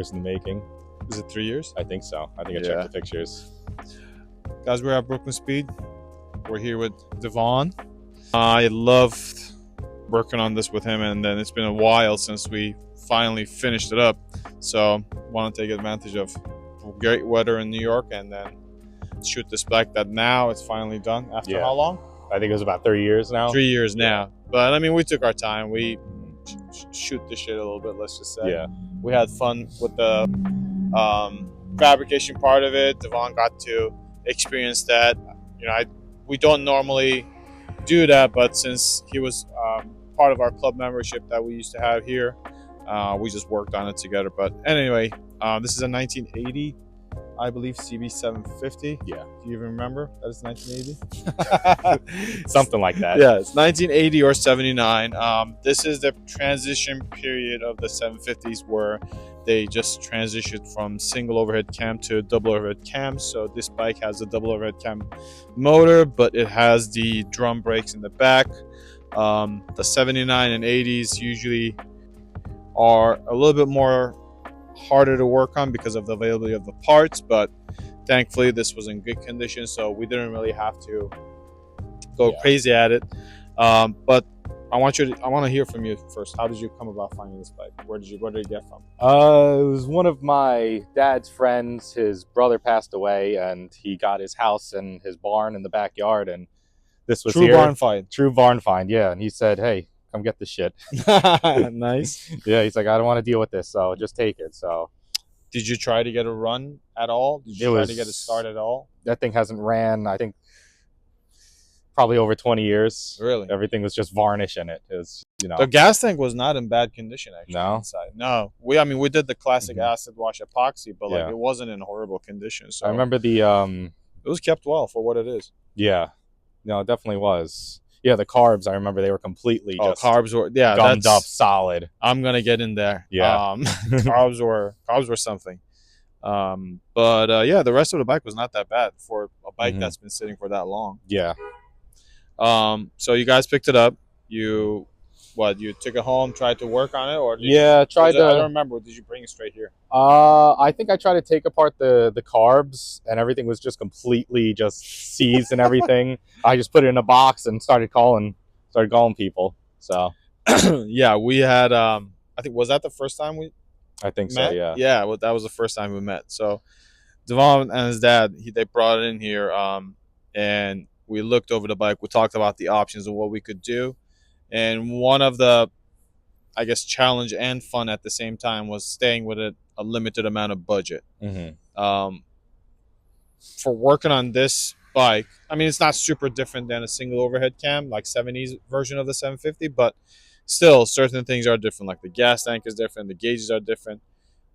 years in the making. Is it 3 years? I think so. I think I checked the pictures. Guys, we're at Brooklyn Speed. We're here with Devon. I loved working on this with him, and then it's been a while since we finally finished it up. So want to take advantage of great weather in New York and then shoot this bike that now it's finally done. After how long? I think it was about 3 years now. 3 years now. But I mean, we took our time. We shoot the shit a little bit, let's just say. Yeah. We had fun with the fabrication part of it. Devon got to experience that. You know, we don't normally do that, but since he was part of our club membership that we used to have here, we just worked on it together. But anyway, this is a 1980, I believe, CB750. Yeah. Do you even remember that it's 1980? Something like that. Yeah, it's 1980 or 79. This is the transition period of the 750s where they just transitioned from single overhead cam to double overhead cam. So this bike has a double overhead cam motor, but it has the drum brakes in the back. The 79 and 80s usually are a little bit more harder to work on because of the availability of the parts, but thankfully this was in good condition, so we didn't really have to go crazy at it. But I want to hear from you first. How did you come about finding this bike? Where did it get from? It was one of my dad's friends. His brother passed away, and he got his house and his barn in the backyard, and this was True barn find. True barn find, yeah. And he said, "Hey, come get this shit." Nice. Yeah, he's like, "I don't want to deal with this, so just take it." So, did you try to get a run at all? Did you try to get a start at all? That thing hasn't ran, I think, probably over 20 years. Really? Everything was just varnish in it. It was, you know. The gas tank was not in bad condition, actually. No? Inside. No. I mean, we did the classic acid wash epoxy, but like it wasn't in horrible condition. So I remember the it was kept well for what it is. Yeah. No, it definitely was. Yeah, the carbs, I remember they were completely just carbs were gummed up solid. I'm gonna get in there. Yeah. Carbs were something. But yeah, the rest of the bike was not that bad for a bike that's been sitting for that long. Yeah. So you guys picked it up. You took it home, tried to work on it, or tried to. I don't remember. Did you bring it straight here? I think I tried to take apart the carbs, and everything was just completely just seized and everything. I just put it in a box and started calling people. So yeah, we had. I think was that the first time we. I think met? So. Yeah. Yeah, well, that was the first time we met. So Devon and his dad, they brought it in here, and we looked over the bike. We talked about the options of what we could do. And one of the, I guess, challenge and fun at the same time was staying with a limited amount of budget. For working on this bike, I mean, it's not super different than a single overhead cam, like 70s version of the 750, but still certain things are different. Like the gas tank is different, the gauges are different.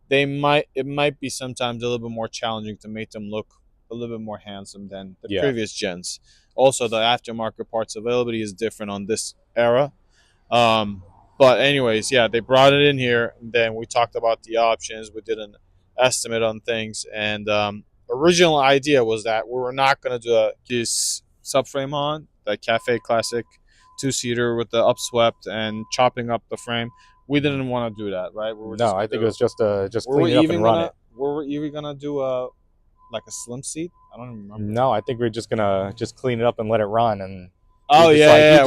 It might be sometimes a little bit more challenging to make them look a little bit more handsome than the previous gens. Also, the aftermarket parts availability is different on this era. But anyways, yeah, they brought it in here. And then we talked about the options. We did an estimate on things. And original idea was that we were not going to do this subframe on, the Cafe Classic two-seater with the upswept and chopping up the frame. We didn't want to do that, right? No, I think it was just clean it up and run it. Were we even going to do like a slim seat? I don't even remember. No, I think we're just gonna clean it up and let it run. And we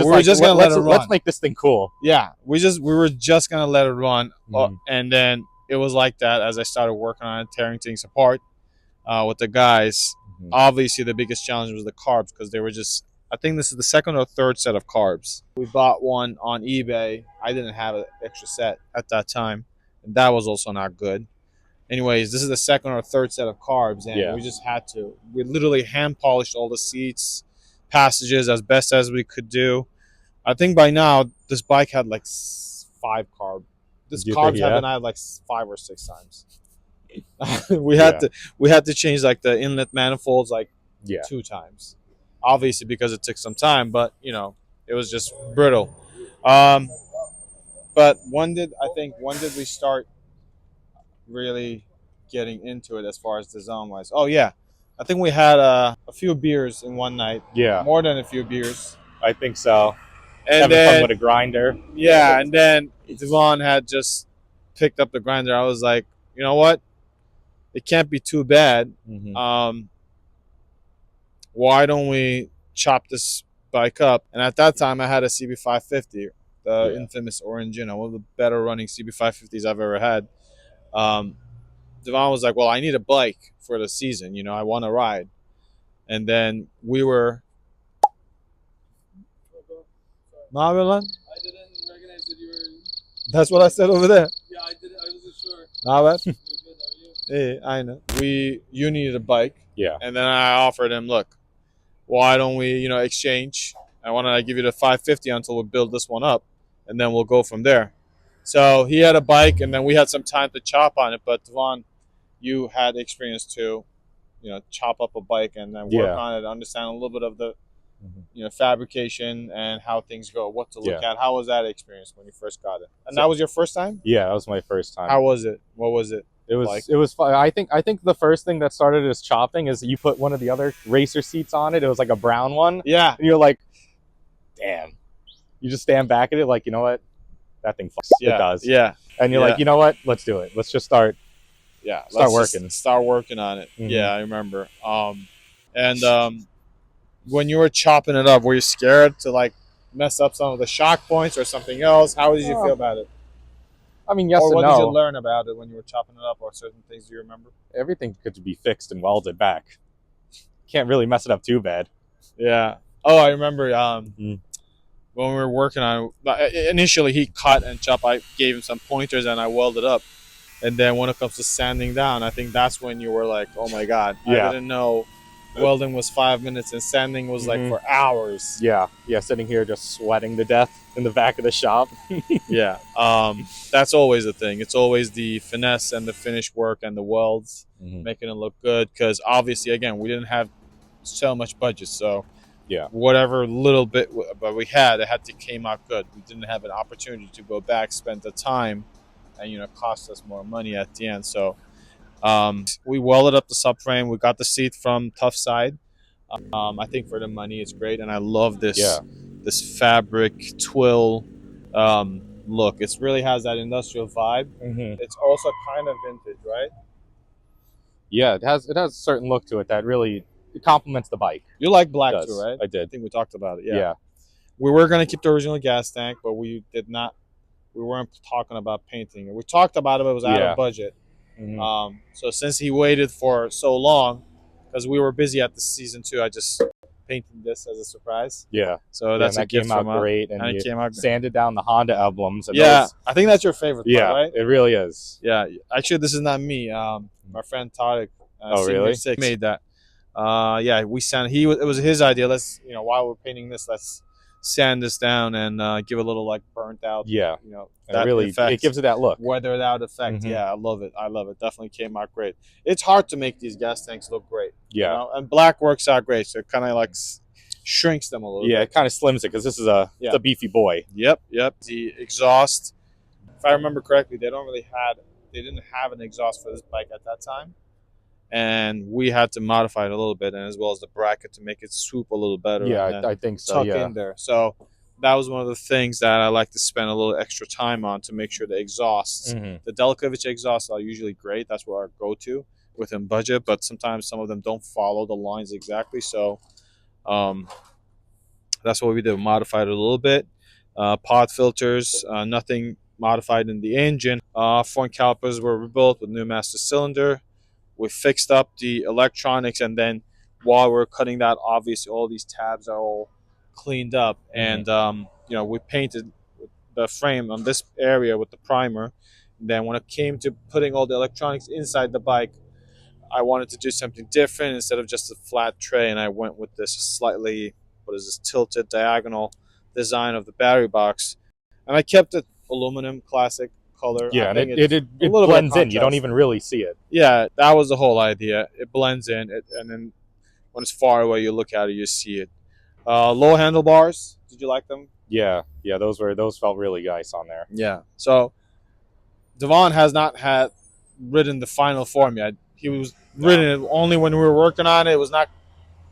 were just gonna let it run. Let's make this thing cool. Yeah, we were just gonna let it run, and then it was like that as I started working on it, tearing things apart with the guys. Obviously, the biggest challenge was the carbs because they were just. I think this is the second or third set of carbs. We bought one on eBay. I didn't have an extra set at that time, and that was also not good. Anyways, this is the second or third set of carbs, and we just had to. We literally hand polished all the seats, passages as best as we could do. I think by now this bike had like 5 carbs. Carbs have been out like 5 or 6 times. we had to change like the inlet manifolds like 2 times, obviously because it took some time. But you know, it was just brittle. But when did we start really getting into it as far as design wise? Oh yeah, I think we had a few beers in one night. Yeah, more than a few beers. I think so. And having fun with a grinder. Yeah, and then Devon had just picked up the grinder. I was like, you know what? It can't be too bad. Why don't we chop this bike up? And at that time, I had a CB550, the infamous orange, one of the better running CB550s I've ever had. Devon was like, well, I need a bike for the season. I want to ride. And then we were... Marvelon? I didn't recognize that you were... That's what I said over there. Yeah, I did. I wasn't sure. Marvelon? You're good, Hey, I know. You needed a bike. Yeah. And then I offered him, look, why don't we, exchange? I want to give you the 550 until we build this one up, and then we'll go from there. So he had a bike, and then we had some time to chop on it. But Devon, you had experience to, chop up a bike and then work on it, understand a little bit of the, fabrication and how things go, what to look at. How was that experience when you first got it? And that was your first time? Yeah, that was my first time. How was it? What was it? It was fun. I think the first thing that started as chopping is you put one of the other racer seats on it. It was like a brown one. Yeah. And you're like, damn. You just stand back at it like, you know what? That thing fucks. Yeah. It does. Yeah. And you're like, you know what? Let's do it. Let's just start. Yeah. Start working. Start working on it. Yeah, I remember. When you were chopping it up, were you scared to mess up some of the shock points or something else? How did you feel about it? I mean, yes or and what no. did you learn about it when you were chopping it up, or certain things do you remember? Everything could be fixed and welded back. Can't really mess it up too bad. Yeah. Oh, I remember when we were working on it, initially he cut and chopped. I gave him some pointers and I welded up. And then when it comes to sanding down, I think that's when you were like, oh my God, I didn't know welding was 5 minutes and sanding was for hours. Yeah. Sitting here just sweating to death in the back of the shop. Yeah. That's always the thing. It's always the finesse and the finish work and the welds, making it look good. Because obviously, again, we didn't have so much budget. So whatever little bit but we had, it had to came out good. We didn't have an opportunity to go back, spend the time, and cost us more money at the end. So we welded up the subframe. We got the seat from Tough Side. I think for the money, it's great, and I love this this fabric twill look. It really has that industrial vibe. It's also kind of vintage, right? Yeah, it has a certain look to it that really complements the bike. You like black too, right? I did. I think we talked about it. Yeah. We were gonna keep the original gas tank, but we did not. We weren't talking about painting it. We talked about it, but it was out of budget. So since he waited for so long, because we were busy at the season 2, I just painted this as a surprise. Yeah. So that's that came out great, and it came out sanded down the Honda emblems. And I think that's your favorite part, right? It really is. Yeah. Actually, this is not me. My friend Tarek, really? 6, made that. We sanded. It was his idea. Let's while we're painting this, let's sand this down and give a little burnt out. Yeah. That really effect, it gives it that look. Weathered out effect. Yeah, I love it. Definitely came out great. It's hard to make these gas tanks look great. Yeah. And black works out great. So it kind of shrinks them a little bit. Yeah, it kind of slims it because this is it's a beefy boy. Yep. The exhaust, if I remember correctly, they didn't have an exhaust for this bike at that time. And we had to modify it a little bit, and as well as the bracket to make it swoop a little better. Yeah, I think so. Tuck in there. So that was one of the things that I like to spend a little extra time on to make sure the exhausts, the Delkovich exhausts are usually great. That's what our go-to within budget, but sometimes some of them don't follow the lines exactly. So that's what we did. Modified it a little bit. Pod filters, nothing modified in the engine. Front calipers were rebuilt with new master cylinder. We fixed up the electronics, and then while we're cutting that, obviously all these tabs are all cleaned up, and we painted the frame on this area with the primer. And then when it came to putting all the electronics inside the bike, I wanted to do something different instead of just a flat tray, and I went with this slightly tilted diagonal design of the battery box, and I kept it aluminum classic color. Yeah, and it blends in. You don't even really see it. Yeah, that was the whole idea. It blends in, and then when it's far away, you look at it, you see it. Low handlebars. Did you like them? Yeah. Those felt really nice on there. Yeah. So Devon has not ridden the final form yet. He was ridden it only when we were working on it. It was not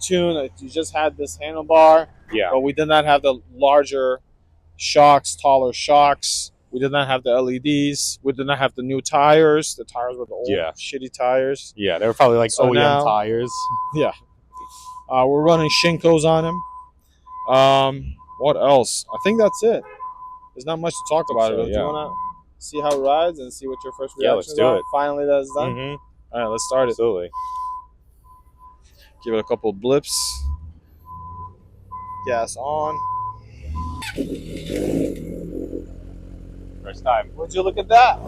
tuned. You just had this handlebar. Yeah. But we did not have the larger shocks, taller shocks. We did not have the LEDs. We did not have the new tires. The tires were the old Yeah. shitty tires. Yeah, they were probably like So OEM now- tires. Yeah. We're running Shinkos on him. What else? I think that's it. There's not much to talk about so, it. Do you yeah. want to see how it rides and see what your first Yeah, reactions let's do are? it. Finally, that's done. Mm-hmm. All right, let's start it. Absolutely. Give it a couple of blips. Gas on. First time. Would you look at that?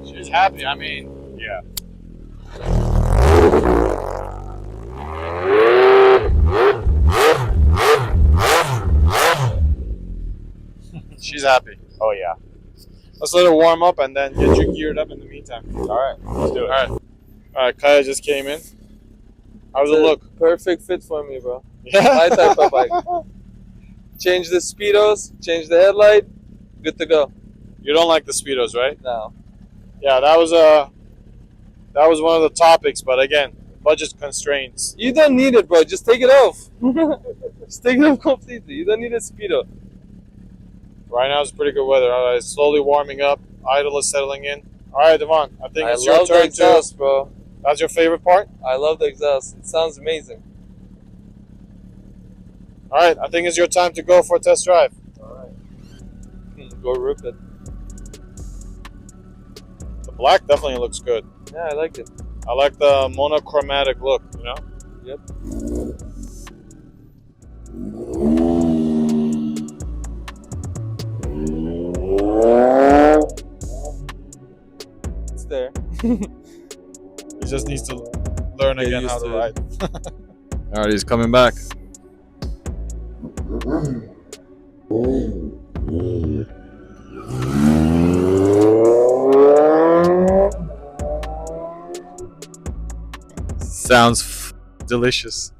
She's happy. I mean, Yeah. she's happy. Oh yeah. Let's let her warm up and then get you geared up in the meantime. All right. Let's do it. All right, Kaya just came in. How's it look? Perfect fit for me, bro. Yeah. My type of bike. Change the speedos, change the headlight, good to go. You don't like the speedos, right? Now, Yeah, that was one of the topics, but again, budget constraints. you don't need it, bro. Just take it off. Just take it off completely. You don't need a speedo. Right now it's pretty good weather. All right, it's slowly warming up. Idle is settling in. All right, Devon, I think I it's your love the turn to. exhaust, bro. That's your favorite part? I love the exhaust. It sounds amazing. All right, I think it's your time to go for a test drive. Alright. Go rip it. The black definitely looks good. Yeah, I like it. I like the monochromatic look, you know? Yep. It's there. He just needs to learn Get again used how to to ride. All right, he's coming back. Sounds delicious.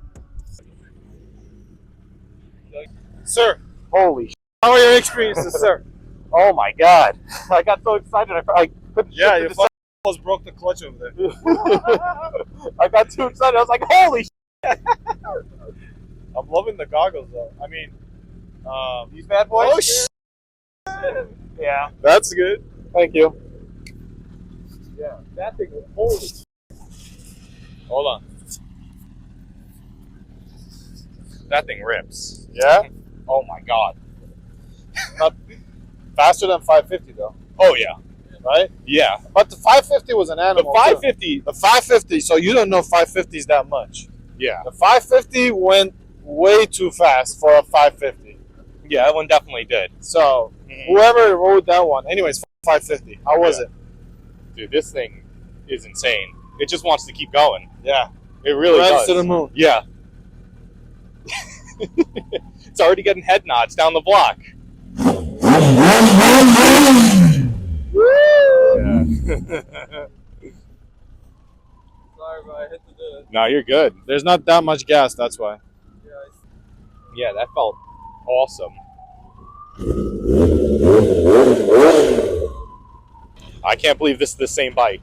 Sir, Holy. how are your experiences, sir? Oh my God. I got so excited. I couldn't. Yeah, shift your the fucking almost broke the clutch over there. I got too excited. I was like, holy. I'm loving the goggles though. I mean, These bad boys. oh shit. Yeah. That's good. Thank you. Yeah. That thing was holy. Hold on. That thing rips. Yeah? Oh my God. Not faster than 550 though, Oh yeah. right? Yeah. But the 550 was an The animal. 550. The 550, so you don't know 550 is that much. Yeah. The 550 went way too fast for a 550. Yeah. That one definitely did. So whoever rode that one, anyways, 550. How was Yeah. it? Dude, this thing is insane. It just wants to keep going. Yeah. It really Rides does. to the moon. Yeah. It's already getting head nods down the block. Sorry, bro. I hit the do it. No, you're good. There's not that much gas, that's why. Yeah, Yeah, that felt awesome. I can't believe this is the same bike.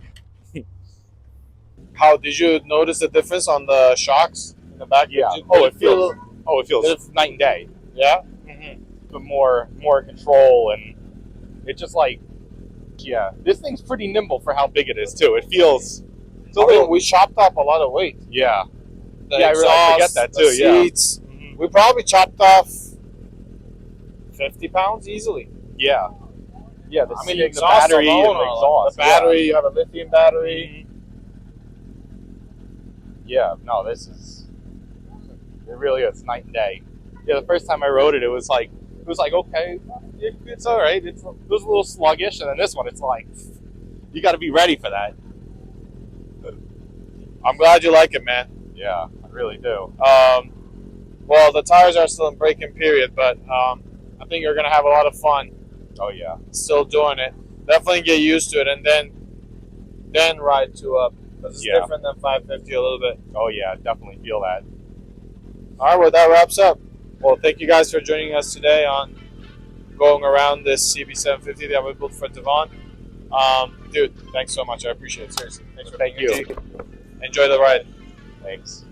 How did you notice the difference on the shocks in the back? Yeah. Did you- Oh, did it you feels. Oh, it feels It's- night and day. Yeah. But more control, and it just like, yeah, this thing's pretty nimble for how big it is too. It feels. It's a I little. mean, we chopped up a lot of weight. Yeah. The Yeah, I really forget exhaust, that the too, yeah. seats. We probably chopped off 50 pounds easily. Yeah. Yeah. The I mean, seat, the the exhaust battery, and alone, the exhaust. the battery, you have a lithium battery. Yeah. No, this is. It really is night and day. Yeah. The first time I rode it, it was like okay, it's all right. It was a little sluggish, and then this one, it's like, you got to be ready for that. I'm glad you like it, man. Yeah, I really do. Well, the tires are still in braking period, but I think you're gonna have a lot of fun Oh yeah. still doing it. Definitely get used to it, and then ride 2 up because it's Yeah. different than 550 a little bit. Oh yeah, definitely feel that. All right, well that wraps up. Well, thank you guys for joining us today on going around this CB750 that we built for Devon. Dude, thanks so much. I appreciate it. Seriously, thanks for Thank being you. here. Enjoy the ride. Thanks.